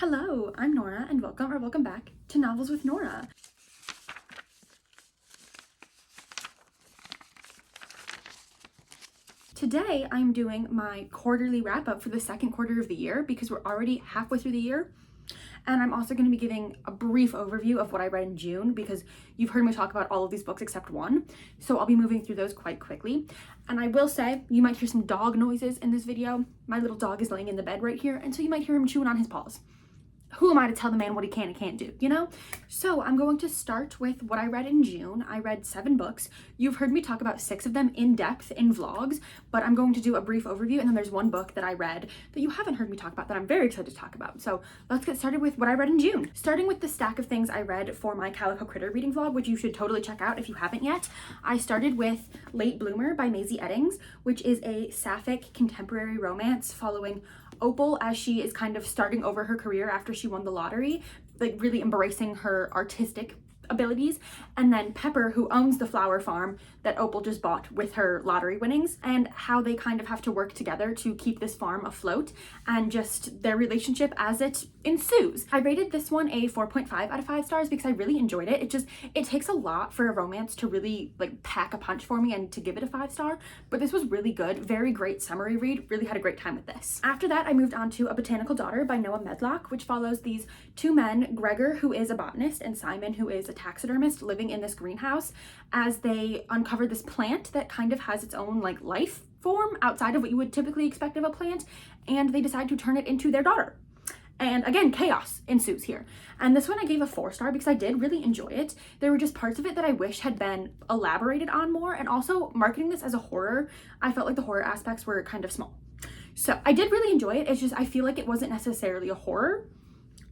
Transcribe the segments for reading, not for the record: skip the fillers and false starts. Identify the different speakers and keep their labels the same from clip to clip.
Speaker 1: Hello, I'm Nora and welcome back to Novels with Nora. Today I'm doing my quarterly wrap up for the second quarter of the year because we're already halfway through the year. And I'm also going to be giving a brief overview of what I read in June because you've heard me talk about all of these books except one. So I'll be moving through those quite quickly. And I will say, you might hear some dog noises in this video. My little dog is laying in the bed right here, and so you might hear him chewing on his paws. Who am I to tell the man what he can and can't do, you know? So I'm going to start with what I read in June. I read 7 books. You've heard me talk about 6 of them in depth in vlogs, but I'm going to do a brief overview, and then there's one book that I read that you haven't heard me talk about that I'm very excited to talk about. So let's get started with what I read in June. Starting with the stack of things I read for my Calico Critter reading vlog, which you should totally check out if you haven't yet. I started with Late Bloomer by Maisie Eddings, which is a sapphic contemporary romance following Opal as she is kind of starting over her career after she won the lottery, like really embracing her artistic abilities, and then Pepper, who owns the flower farm that Opal just bought with her lottery winnings, and how they kind of have to work together to keep this farm afloat and just their relationship as it ensues. I rated this one a 4.5 out of 5 stars because I really enjoyed it. It takes a lot for a romance to really like pack a punch for me and to give it a 5-star, but this was really good. Very great summary read. Really had a great time with this. After that, I moved on to A Botanical Daughter by Noah Medlock, which follows these 2 men, Gregor, who is a botanist, and Simon, who is a taxidermist living in this greenhouse, as they uncover this plant that kind of has its own like life form outside of what you would typically expect of a plant, and they decide to turn it into their daughter. And again, chaos ensues here. And this one I gave a 4-star because I did really enjoy it. There were just parts of it that I wish had been elaborated on more, and also marketing this as a horror, I felt like the horror aspects were kind of small. So I did really enjoy it. It's just I feel like it wasn't necessarily a horror.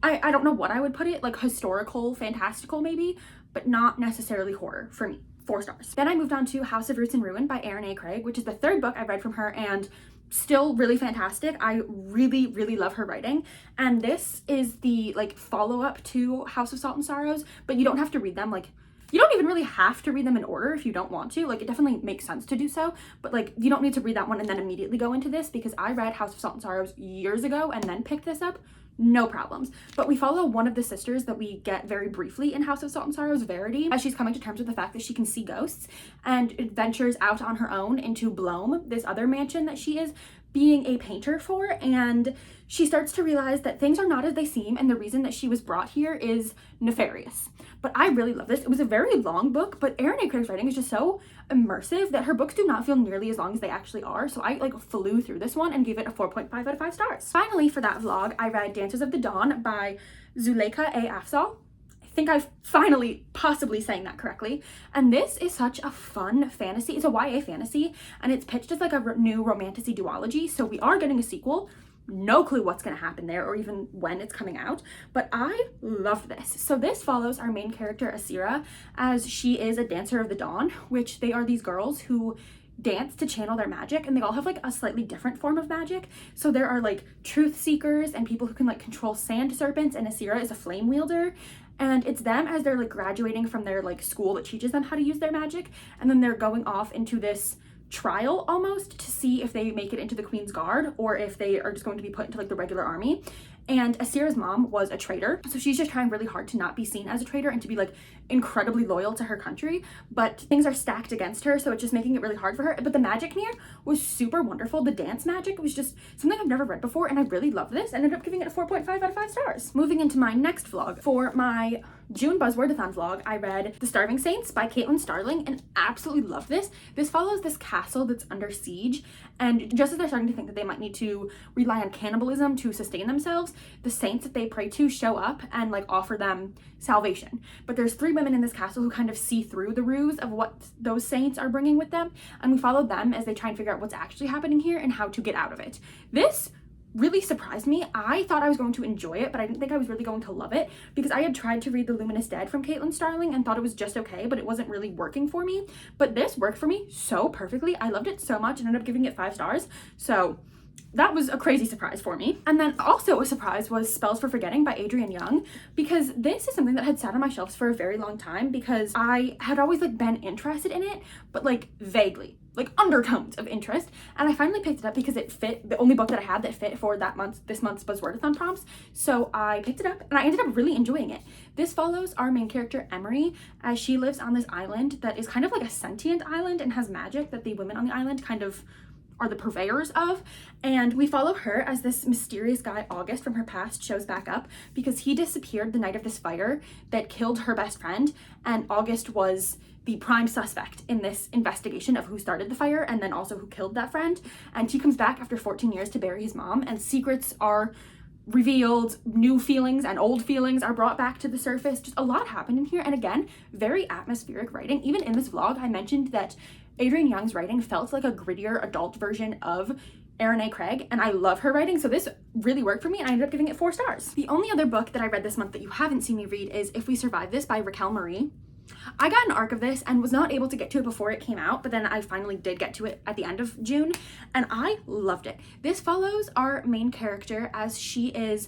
Speaker 1: I don't know what I would put it, like historical, fantastical maybe, but not necessarily horror for me. 4 stars. Then I moved on to House of Roots and Ruin by Erin A. Craig, which is the 3rd book I read from her, and still really fantastic. I really love her writing, and this is the like follow-up to House of Salt and Sorrows, but you don't have to read them like you don't even really have to read them in order if you don't want to. Like, it definitely makes sense to do so, but like you don't need to read that one and then immediately go into this, because I read House of Salt and Sorrows years ago and then picked this up. No problems. But we follow one of the sisters that we get very briefly in House of Salt and Sorrows, Verity, as she's coming to terms with the fact that she can see ghosts, and ventures out on her own into Bloom, this other mansion that she is being a painter for, and she starts to realize that things are not as they seem, and the reason that she was brought here is nefarious. But I really love this. It was a very long book, but Erin A. Craig's writing is just so immersive that her books do not feel nearly as long as they actually are, so I like flew through this one and gave it a 4.5 out of 5 stars. Finally, for that vlog, I read Dances of the Dawn by Zuleika A. Afzal. I think I've finally possibly saying that correctly. And this is such a fun fantasy. It's a YA fantasy, and it's pitched as like a new romantasy duology, so we are getting a sequel. No clue what's going to happen there or even when it's coming out, but I love this. So this follows our main character Asira, as she is a dancer of the dawn, which they are these girls who dance to channel their magic, and they all have like a slightly different form of magic. So there are like truth seekers and people who can like control sand serpents, and Asira is a flame wielder. And it's them as they're like graduating from their like school that teaches them how to use their magic, and then they're going off into this trial almost to see if they make it into the Queen's Guard or if they are just going to be put into like the regular army. And Asira's mom was a traitor, so she's just trying really hard to not be seen as a traitor and to be like incredibly loyal to her country, but things are stacked against her, so it's just making it really hard for her. But the magic in here was super wonderful. The dance magic was just something I've never read before, and I really loved this and ended up giving it a 4.5 out of 5 stars. Moving into my next vlog, for my June Buzzwordathon vlog, I read The Starving Saints by Caitlin Starling and absolutely love this. This follows this castle that's under siege, and just as they're starting to think that they might need to rely on cannibalism to sustain themselves, the saints that they pray to show up and like offer them salvation. But there's 3 women in this castle who kind of see through the ruse of what those saints are bringing with them, and we follow them as they try and figure out what's actually happening here and how to get out of it. This really surprised me. I thought I was going to enjoy it, but I didn't think I was really going to love it, because I had tried to read The Luminous Dead from Caitlin Starling and thought it was just okay, but it wasn't really working for me. But this worked for me so perfectly. I loved it so much and ended up giving it 5 stars. So that was a crazy surprise for me. And then also a surprise was Spells for Forgetting by Adrienne Young, because this is something that had sat on my shelves for a very long time because I had always like been interested in it, but like vaguely, like undertones of interest. And I finally picked it up because it fit, the only book that I had that fit for this month's Buzzwordathon prompts. So I picked it up and I ended up really enjoying it. This follows our main character Emery as she lives on this island that is kind of like a sentient island and has magic that the women on the island kind of are the purveyors of. And we follow her as this mysterious guy, August, from her past shows back up because he disappeared the night of this fire that killed her best friend. And August was the prime suspect in this investigation of who started the fire and then also who killed that friend. And he comes back after 14 years to bury his mom, and secrets are revealed, new feelings and old feelings are brought back to the surface. Just a lot happened in here. And again, very atmospheric writing. Even in this vlog, I mentioned that Adrienne Young's writing felt like a grittier adult version of Erin A. Craig, and I love her writing, so this really worked for me, and I ended up giving it 4 stars. The only other book that I read this month that you haven't seen me read is If We Survive This by Raquel Marie. I got an arc of this and was not able to get to it before it came out, but then I finally did get to it at the end of June, and I loved it. This follows our main character as she is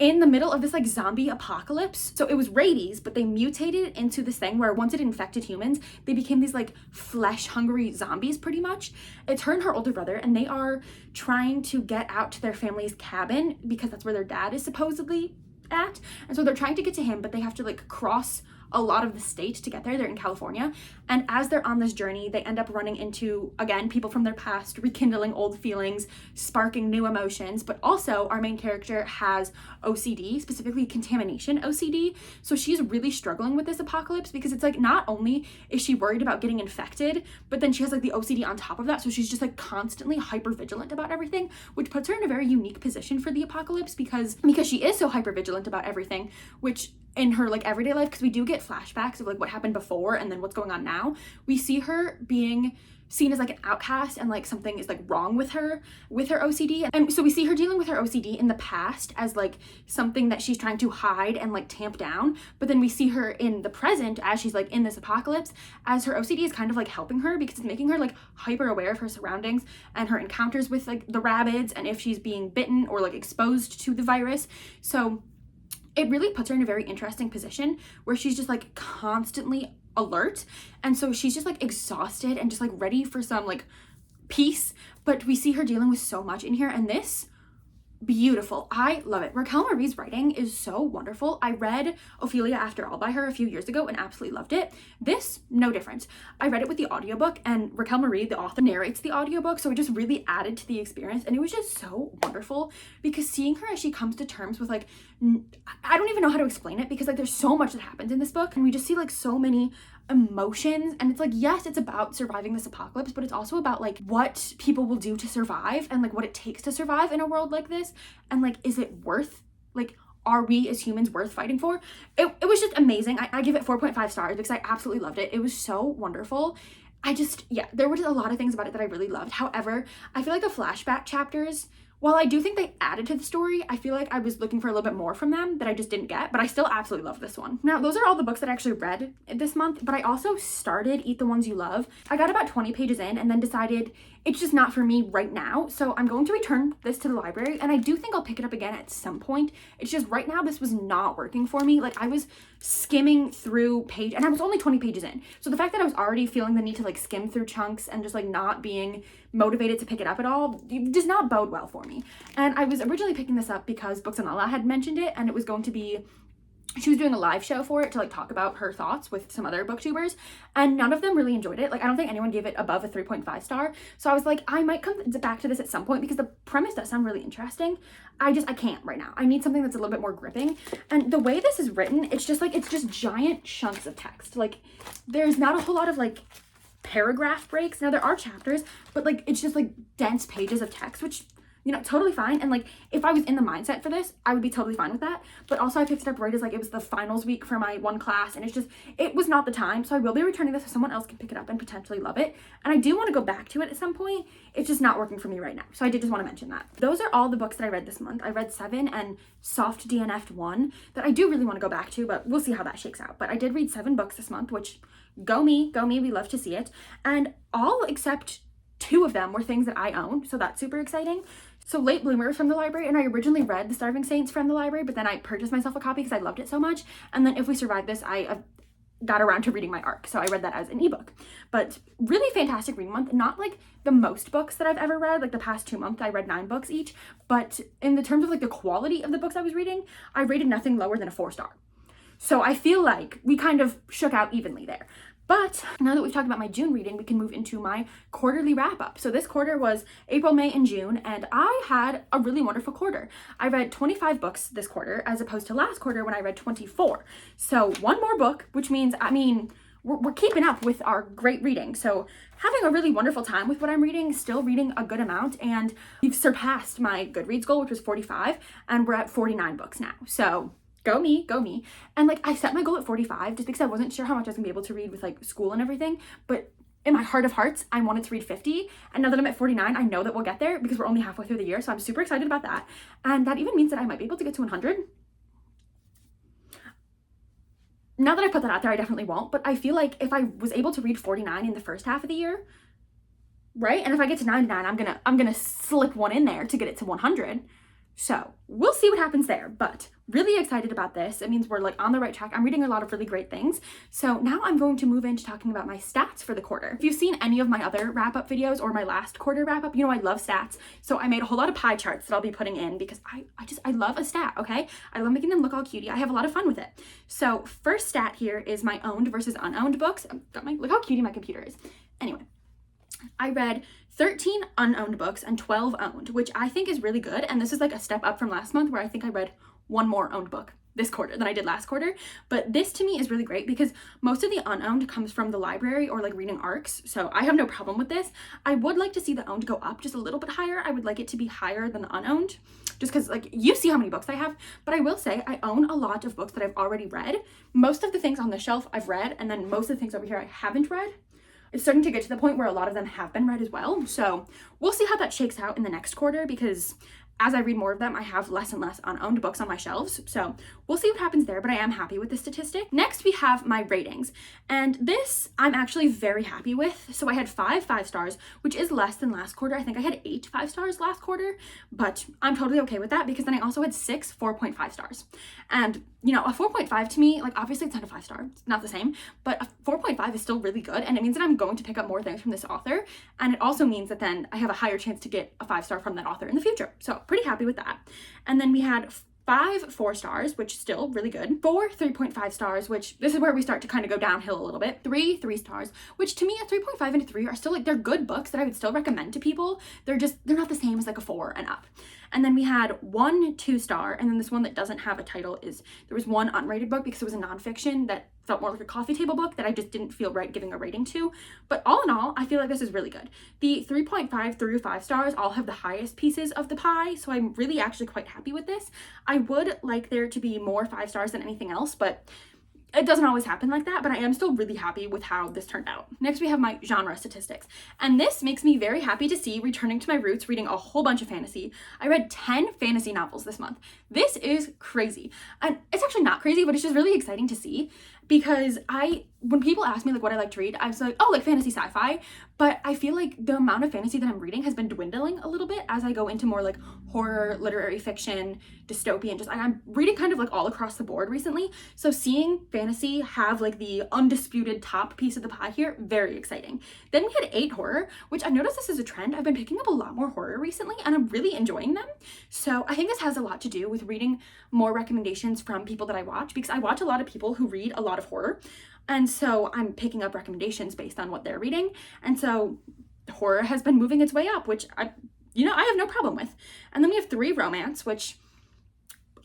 Speaker 1: in the middle of this like zombie apocalypse. So it was rabies, but they mutated into this thing where once it infected humans, they became these like flesh hungry zombies pretty much. It's her and her older brother, and they are trying to get out to their family's cabin because that's where their dad is supposedly at. And so they're trying to get to him, but they have to like cross a lot of the state to get there. They're in California. And as they're on this journey, they end up running into, again, people from their past, rekindling old feelings, sparking new emotions. But also our main character has OCD, specifically contamination OCD. So she's really struggling with this apocalypse because it's like, not only is she worried about getting infected, but then she has like the OCD on top of that. So she's just like constantly hyper vigilant about everything, which puts her in a very unique position for the apocalypse because she is so hyper vigilant about everything, which in her like everyday life, because we do get flashbacks of like what happened before and then what's going on now, we see her being seen as like an outcast and like something is like wrong with her OCD. And so we see her dealing with her OCD in the past as like something that she's trying to hide and like tamp down, but then we see her in the present as she's like in this apocalypse as her OCD is kind of like helping her because it's making her like hyper aware of her surroundings and her encounters with like the rabbits and if she's being bitten or like exposed to the virus. So it really puts her in a very interesting position where she's just like constantly alert. And so she's just like exhausted and just like ready for some like peace. But we see her dealing with so much in here, and this, beautiful. I love it. Raquel Marie's writing is so wonderful. I read Ophelia After All by her a few years ago and absolutely loved it. This, no difference. I read it with the audiobook, and Raquel Marie, the author, narrates the audiobook, so it just really added to the experience, and it was just so wonderful because seeing her as she comes to terms with like, I don't even know how to explain it because like there's so much that happens in this book, and we just see like so many emotions, and it's like, yes, it's about surviving this apocalypse, but it's also about like what people will do to survive and like what it takes to survive in a world like this, and like, is it worth, like, are we as humans worth fighting for? It was just amazing. I give it 4.5 stars because I absolutely loved it. It was so wonderful. There were just a lot of things about it that I really loved. However, I feel like the flashback chapters, while I do think they added to the story, I feel like I was looking for a little bit more from them that I just didn't get, but I still absolutely love this one. Now, those are all the books that I actually read this month, but I also started Eat the Ones You Love. I got about 20 pages in and then decided it's just not for me right now, so I'm going to return this to the library, and I do think I'll pick it up again at some point. It's just right now this was not working for me. Like, I was skimming through and I was only 20 pages in, so the fact that I was already feeling the need to like skim through chunks and just like not being motivated to pick it up at all does not bode well for me. And I was originally picking this up because Books and Lala had mentioned it, and it was going to be, she was doing a live show for it to like talk about her thoughts with some other booktubers, and none of them really enjoyed it. Like, I don't think anyone gave it above a 3.5 star. So I was like, I might come back to this at some point because the premise does sound really interesting. I can't right now. I need something that's a little bit more gripping. And the way this is written, it's just giant chunks of text. Like, there's not a whole lot of like paragraph breaks. Now there are chapters, but like it's just like dense pages of text, which, you know, totally fine. And like, if I was in the mindset for this, I would be totally fine with that. But also I picked it up right as like it was the finals week for my one class, and it was not the time. So I will be returning this so someone else can pick it up and potentially love it. And I do want to go back to it at some point. It's just not working for me right now. So I did just want to mention that. Those are all the books that I read this month. I read 7 and soft DNF'd 1 that I do really want to go back to, but we'll see how that shakes out. But I did read 7 books this month, which go me, we love to see it. And all except 2 of them were things that I own, so that's super exciting. So Late Bloomers from the library, and I originally read The Starving Saints from the library, but then I purchased myself a copy because I loved it so much. And then If We Survive This, I got around to reading my arc, so I read that as an ebook. But really fantastic reading month. Not like the most books that I've ever read, like the past 2 months I read 9 books each, but in the terms of like the quality of the books I was reading, I rated nothing lower than a 4-star. So I feel like we kind of shook out evenly there. But now that we've talked about my June reading, we can move into my quarterly wrap up. So this quarter was April, May, and June, and I had a really wonderful quarter. I read 25 books this quarter as opposed to last quarter when I read 24. So 1 more book, which means, we're keeping up with our great reading. So having a really wonderful time with what I'm reading, still reading a good amount, and we've surpassed my Goodreads goal, which was 45, and we're at 49 books now. So go me, go me. And like, I set my goal at 45 just because I wasn't sure how much I was gonna be able to read with like school and everything. But in my heart of hearts, I wanted to read 50. And now that I'm at 49, I know that we'll get there because we're only halfway through the year. So I'm super excited about that. And that even means that I might be able to get to 100. Now that I put that out there, I definitely won't. But I feel like if I was able to read 49 in the first half of the year, right? And if I get to 99, I'm gonna slip one in there to get it to 100. So we'll see what happens there, but really excited about this. It means we're like on the right track. I'm reading a lot of really great things. So now I'm going to move into talking about my stats for the quarter. If you've seen any of my other wrap up videos or my last quarter wrap up, you know I love stats. So I made a whole lot of pie charts that I'll be putting in because I love a stat, okay? I love making them look all cutie. I have a lot of fun with it. So first stat here is my owned versus unowned books. Look how cutie my computer is. Anyway, I read 13 unowned books and 12 owned, which I think is really good. And this is like a step up from last month where I think I read 1 more owned book this quarter than I did last quarter. But this to me is really great because most of the unowned comes from the library or like reading arcs. So I have no problem with this. I would like to see the owned go up just a little bit higher. I would like it to be higher than the unowned just because like you see how many books I have. But I will say I own a lot of books that I've already read. Most of the things on the shelf I've read, and then most of the things over here I haven't read. It's starting to get to the point where a lot of them have been read as well. So we'll see how that shakes out in the next quarter because as I read more of them, I have less and less unowned books on my shelves. So we'll see what happens there, but I am happy with this statistic. Next, we have my ratings. And this I'm actually very happy with. So I had 5 5-stars, which is less than last quarter. I think I had 8 5-stars last quarter, but I'm totally okay with that because then I also had 6 4.5 stars. And you know, a 4.5 to me, like obviously it's not a 5-star, it's not the same, but a 4.5 is still really good. And it means that I'm going to pick up more things from this author. And it also means that then I have a higher chance to get a 5-star from that author in the future. So pretty happy with that. And then we had 5 4-stars, which is still really good. 4 3.5 stars, which this is where we start to kind of go downhill a little bit. 3 3-stars, which to me a 3.5 and a 3 are still like, they're good books that I would still recommend to people. They're not the same as like a 4 and up. And then we had 1 2-star, and then this one that doesn't have a title is, there was 1 unrated book because it was a nonfiction that felt more like a coffee table book that I just didn't feel right giving a rating to. But all in all, I feel like this is really good. The 3.5 through 5 stars all have the highest pieces of the pie, so I'm really actually quite happy with this. I would like there to be more 5 stars than anything else, but it doesn't always happen like that, but I am still really happy with how this turned out. Next, we have my genre statistics. And this makes me very happy to see returning to my roots, reading a whole bunch of fantasy. I read 10 fantasy novels this month. This is crazy. And it's actually not crazy, but it's just really exciting to see because when people ask me like what I like to read, I was like, oh, like fantasy sci-fi. But I feel like the amount of fantasy that I'm reading has been dwindling a little bit as I go into more like horror, literary fiction, dystopian, just I'm reading kind of like all across the board recently. So seeing fantasy have like the undisputed top piece of the pie here, very exciting. Then we had 8 horror, which I've noticed this is a trend. I've been picking up a lot more horror recently and I'm really enjoying them. So I think this has a lot to do with reading more recommendations from people that I watch because I watch a lot of people who read a lot of horror. And so I'm picking up recommendations based on what they're reading. And so horror has been moving its way up, which I have no problem with. And then we have 3 romance, which,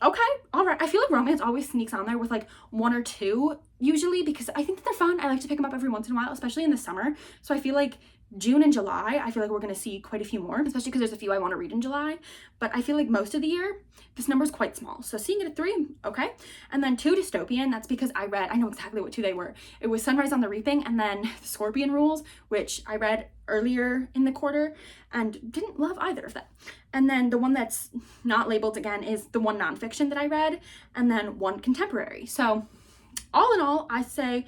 Speaker 1: okay, all right. I feel like romance always sneaks on there with like 1 or 2 usually because I think that they're fun. I like to pick them up every once in a while, especially in the summer. So I feel like June and July, I feel like we're going to see quite a few more, especially because there's a few I want to read in July. But I feel like most of the year, this number is quite small. So seeing it at 3, okay. And then 2 dystopian, that's because I know exactly what 2 they were. It was Sunrise on the Reaping and then the Scorpion Rules, which I read earlier in the quarter and didn't love either of them. And then the one that's not labeled again is the 1 nonfiction that I read and then 1 contemporary. So all in all, I say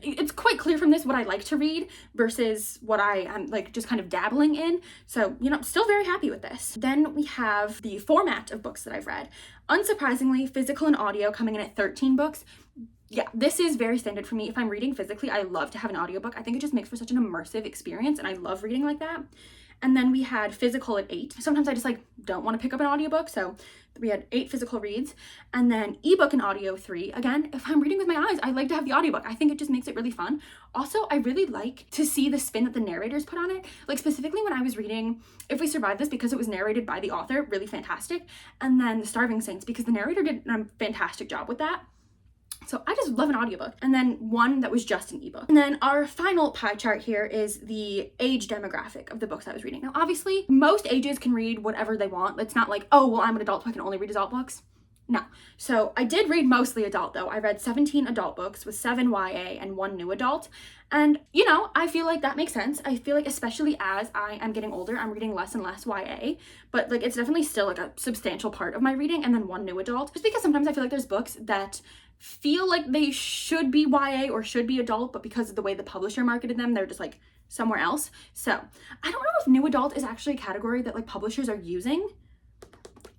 Speaker 1: it's quite clear from this what I like to read versus what I am like just kind of dabbling in. So, you know, still very happy with this. Then we have the format of books that I've read. Unsurprisingly, physical and audio coming in at 13 books. Yeah, this is very standard for me. If I'm reading physically, I love to have an audiobook. I think it just makes for such an immersive experience, and I love reading like that. And then we had physical at 8. Sometimes I just like don't want to pick up an audiobook, so we had 8 physical reads. And then ebook and audio 3. Again, if I'm reading with my eyes, I like to have the audiobook. I think it just makes it really fun. Also, I really like to see the spin that the narrators put on it. Like specifically when I was reading If We Survive This, because it was narrated by the author, really fantastic. And then The Starving Saints, because the narrator did a fantastic job with that. So I just love an audiobook. And then one that was just an ebook. And then our final pie chart here is the age demographic of the books I was reading. Now, obviously, most ages can read whatever they want. It's not like, oh, well, I'm an adult, so I can only read adult books. No. So I did read mostly adult, though. I read 17 adult books with 7 YA and 1 new adult. And, you know, I feel like that makes sense. I feel like especially as I am getting older, I'm reading less and less YA. But, like, it's definitely still, like, a substantial part of my reading. And then 1 new adult. Just because sometimes I feel like there's books that feel like they should be YA or should be adult, but because of the way the publisher marketed them, they're just like somewhere else. So I don't know if new adult is actually a category that like publishers are using.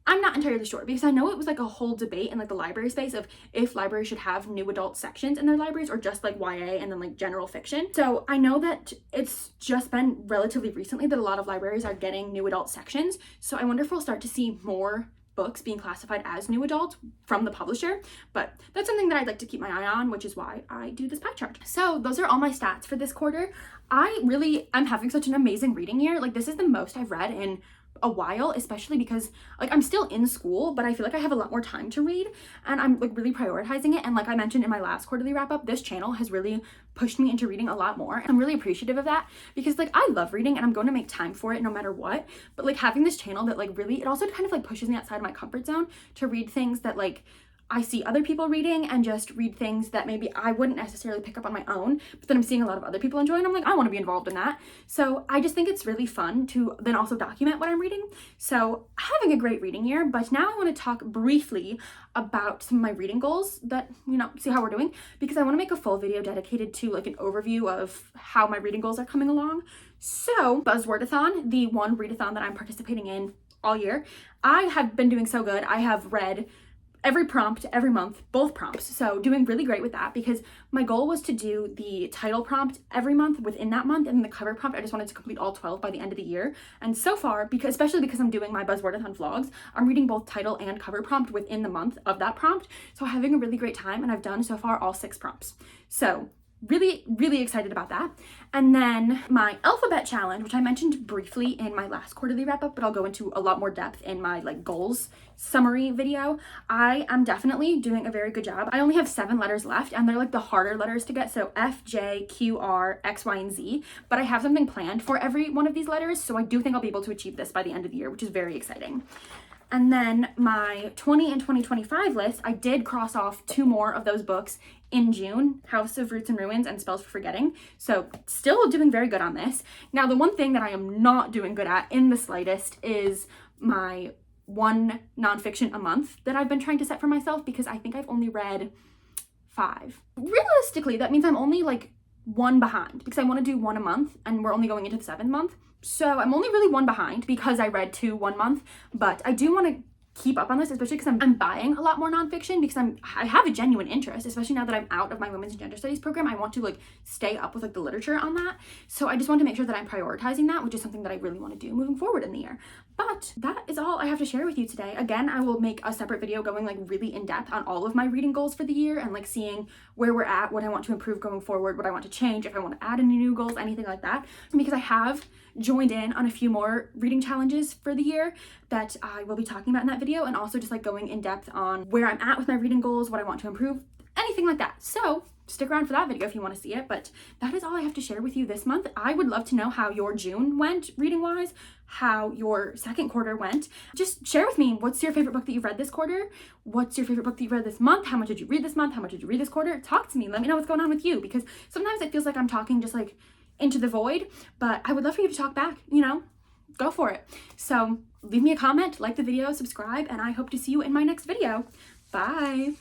Speaker 1: I'm not entirely sure, because I know it was like a whole debate in like the library space of if libraries should have new adult sections in their libraries or just like YA and then like general fiction. So I know that it's just been relatively recently that a lot of libraries are getting new adult sections. So I wonder if we'll start to see more books being classified as new adult from the publisher, but that's something that I'd like to keep my eye on, which is why I do this pie chart. So those are all my stats for this quarter. I'm having such an amazing reading year. Like this is the most I've read in a while, especially because like I'm still in school, but I feel like I have a lot more time to read and I'm like really prioritizing it. And like I mentioned in my last quarterly wrap up, this channel has really pushed me into reading a lot more. I'm really appreciative of that because like I love reading and I'm going to make time for it no matter what. But like having this channel that like really, it also kind of like pushes me outside of my comfort zone to read things that like I see other people reading and just read things that maybe I wouldn't necessarily pick up on my own, but then I'm seeing a lot of other people enjoy and I'm like, I want to be involved in that. So I just think it's really fun to then also document what I'm reading. So having a great reading year, but now I want to talk briefly about some of my reading goals that, you know, see how we're doing, because I want to make a full video dedicated to like an overview of how my reading goals are coming along. So Buzzwordathon, the one readathon that I'm participating in all year, I have been doing so good. I have read every prompt every month, both prompts. So doing really great with that because my goal was to do the title prompt every month within that month, and the cover prompt, I just wanted to complete all 12 by the end of the year. And so far, especially because I'm doing my Buzzwordathon vlogs, I'm reading both title and cover prompt within the month of that prompt. So having a really great time, and I've done so far all 6 prompts. So really, really excited about that. And then my alphabet challenge, which I mentioned briefly in my last quarterly wrap up, but I'll go into a lot more depth in my like goals summary video. I am definitely doing a very good job. I only have 7 letters left and they're like the harder letters to get. So F, J, Q, R, X, Y, and Z, but I have something planned for every one of these letters. So I do think I'll be able to achieve this by the end of the year, which is very exciting. And then my 20 and 2025 list, I did cross off 2 more of those books in June, House of Roots and Ruins and Spells for Forgetting. So still doing very good on this. Now, the one thing that I am not doing good at in the slightest is my 1 nonfiction a month that I've been trying to set for myself, because I think I've only read 5. Realistically, that means I'm only like 1 behind, because I want to do 1 a month and we're only going into the 7th month. So I'm only really 1 behind because I read 2 1 month, but I do want to keep up on this, especially because I'm buying a lot more nonfiction because I have a genuine interest, especially now that I'm out of my women's and gender studies program. I want to like stay up with like the literature on that. So I just want to make sure that I'm prioritizing that, which is something that I really want to do moving forward in the year. But that is all I have to share with you today. Again, I will make a separate video going like really in depth on all of my reading goals for the year and like seeing where we're at, what I want to improve going forward, what I want to change, if I want to add any new goals, anything like that. Because I have joined in on a few more reading challenges for the year that I will be talking about in that video, and also just like going in depth on where I'm at with my reading goals, what I want to improve, anything like that. So stick around for that video if you want to see it. But that is all I have to share with you this month. I would love to know how your June went reading wise, how your 2nd quarter went. Just share with me, what's your favorite book that you've read this quarter? What's your favorite book that you read this month? How much did you read this month? How much did you read this quarter? Talk to me. Let me know what's going on with you, because sometimes it feels like I'm talking just like into the void, but I would love for you to talk back, you know, go for it. So leave me a comment, like the video, subscribe, and I hope to see you in my next video. Bye.